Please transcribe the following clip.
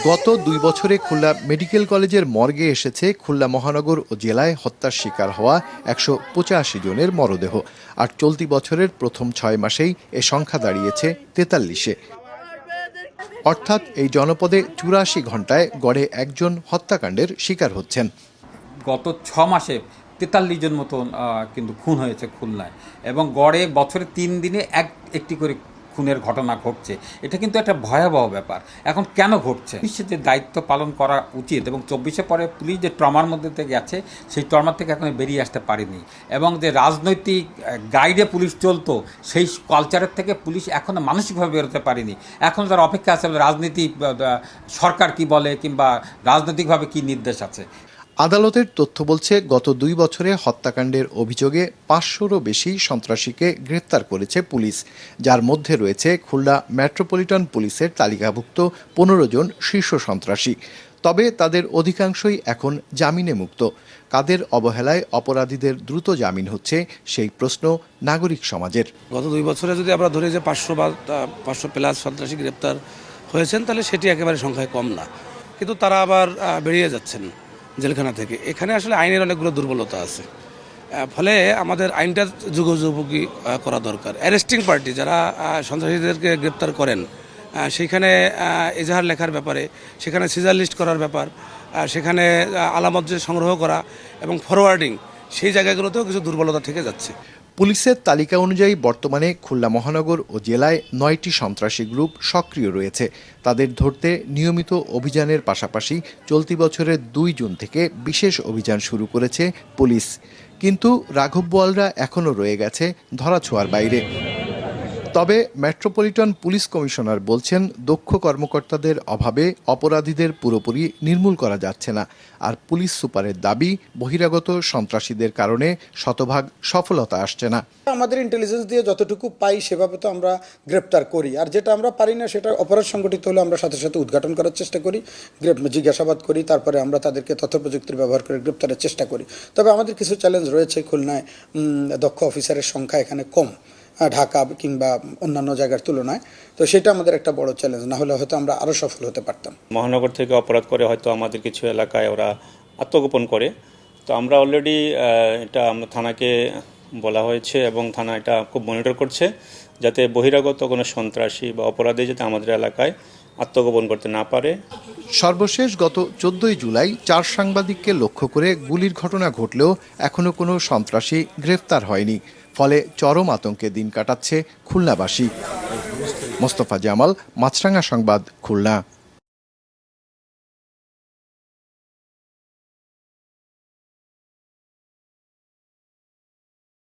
গত 2 বছরে খুলনা মেডিকেল কলেজের মর্গে এসেছে খুলনা মহানগর ও জেলায় হত্যার শিকার হওয়া 185 জনের মরদেহ। আর চলতি বছরের প্রথম 6 মাসেই এ সংখ্যা দাঁড়িয়েছে 43-এ। অর্থাৎ এই জনপদে 84 ঘন্টায় গড়ে একজন হত্যাকাণ্ডের শিকার হচ্ছেন। গত 6 মাসে 43 জন মতন কিন্তু খুন হয়েছে খুলনায়, এবং গড়ে বছরে 3 দিনে একটি করে খুনের ঘটনা ঘটছে। এটা কিন্তু একটা ভয়াবহ ব্যাপার। এখন কেন ঘটছে? পুলিশের যে দায়িত্ব পালন করা উচিত, এবং 24-এ পরে পুলিশ যে ট্রমার মধ্যে থেকে গেছে, সেই ট্রমার থেকে এখন বেরিয়ে আসতে পারেনি। এবং যে রাজনৈতিক গাইডে পুলিশ চলতো, সেই কালচারের থেকে পুলিশ এখনও মানসিকভাবে বেরোতে পারেনি। এখন তার অপেক্ষা আছে রাজনীতি, সরকার কি বলে কিংবা রাজনৈতিকভাবে কি নির্দেশ আছে। আদালতের তথ্য বলছে, গত 2 বছরে হত্যাকাণ্ডের অভিযোগে 500-রও বেশি সন্ত্রাসীকে গ্রেপ্তার করেছে পুলিশ, যার মধ্যে রয়েছে খুলনা মেট্রোপলিটন পুলিশের তালিকাভুক্ত 15 জন শীর্ষ সন্ত্রাসী। তবে তাদের অধিকাংশই এখন জামিনে মুক্ত। কাদের অবহেলায় অপরাধীদের দ্রুত জামিন হচ্ছে, সেই প্রশ্ন নাগরিক সমাজের। গত 2 বছরে যদি আমরা ধরি যে 500 প্লাস সন্ত্রাসী গ্রেপ্তার হয়েছেন, তাহলে সেটি একেবারে সংখ্যায় কম না, কিন্তু তারা আবার বেরিয়ে যাচ্ছেন জেলখানা থেকে। এখানে আসলে আইনের অনেকগুলো দুর্বলতা আছে, ফলে আমাদের আইনটা যুগোপযোগী করা দরকার। অ্যারেস্টিং পার্টি যারা সন্ত্রাসীদেরকে গ্রেপ্তার করেন, সেইখানে এজাহার লেখার ব্যাপারে, সেখানে সিজার লিস্ট করার ব্যাপার, সেখানে আলামত সংগ্রহ করা এবং ফরওয়ার্ডিং, সেই জায়গাগুলোতেও কিছু দুর্বলতা থেকে যাচ্ছে। পুলিশের তালিকা অনুযায়ী বর্তমানে খুলনা মহানগর ও জেলায় 9টি সন্ত্রাসী গ্রুপ সক্রিয় রয়েছে। তাদের ধরতে নিয়মিত অভিযানের পাশাপাশি চলতি বছরের 2 জুন থেকে বিশেষ অভিযান শুরু করেছে পুলিশ। কিন্তু রাঘব বোয়ালরা এখনও রয়ে গেছে ধরাছোঁয়ার বাইরে। তবে মেট্রোপলিটন পুলিশ কমিশনার বলছেন, দক্ষ কর্মকর্তাদের অভাবে অপরাধীদের পুরোপুরি নির্মূল করা যাচ্ছে না। আর পুলিশ সুপারের দাবি, বহিরাগত সন্ত্রাসীদের কারণে শতভাগ সফলতা আসছে না। আমাদের ইন্টেলিজেন্স দিয়ে যতটুকু পাই সেভাবে তো আমরা গ্রেপ্তার করি, আর যেটা আমরা পারি না সেটা অপরাধ সংগঠিত হলে আমরা সাথে সাথে উদ্ঘাটন করার চেষ্টা করি, জিজ্ঞাসাবাদ করি, তারপরে আমরা তাদেরকে তথ্য প্রযুক্তির ব্যবহার করে গ্রেপ্তারের চেষ্টা করি। তবে আমাদের কিছু চ্যালেঞ্জ রয়েছে। খুলনায় দক্ষ অফিসারের সংখ্যা এখানে কম, ঢাকা কিংবা অন্যান্য জায়গার তুলনায়। তো সেটা আমাদের একটা বড় চ্যালেঞ্জ, না হলে হয়তো আমরা আরও সফল হতে পারতাম। মহানগর থেকে অপরাধ করে হয়তো আমাদের কিছু এলাকায় ওরা আত্মগোপন করে। তো আমরা অলরেডি এটা আমরা থানাকে বলা হয়েছে, এবং থানা এটা খুব মনিটর করছে, যাতে বহিরাগত কোনো সন্ত্রাসী বা অপরাধী যাতে আমাদের এলাকায় আত্মগোপন করতে না পারে। সর্বশেষ গত 14 জুলাই 4 সাংবাদিককে লক্ষ্য করে গুলির ঘটনা ঘটলেও এখনও কোনো সন্ত্রাসী গ্রেফতার হয়নি। ফলে চরম আতঙ্কে দিন কাটাচ্ছে খুলনাবাসী। মোস্তফা জামাল, মাছরাঙা সংবাদ, খুলনা।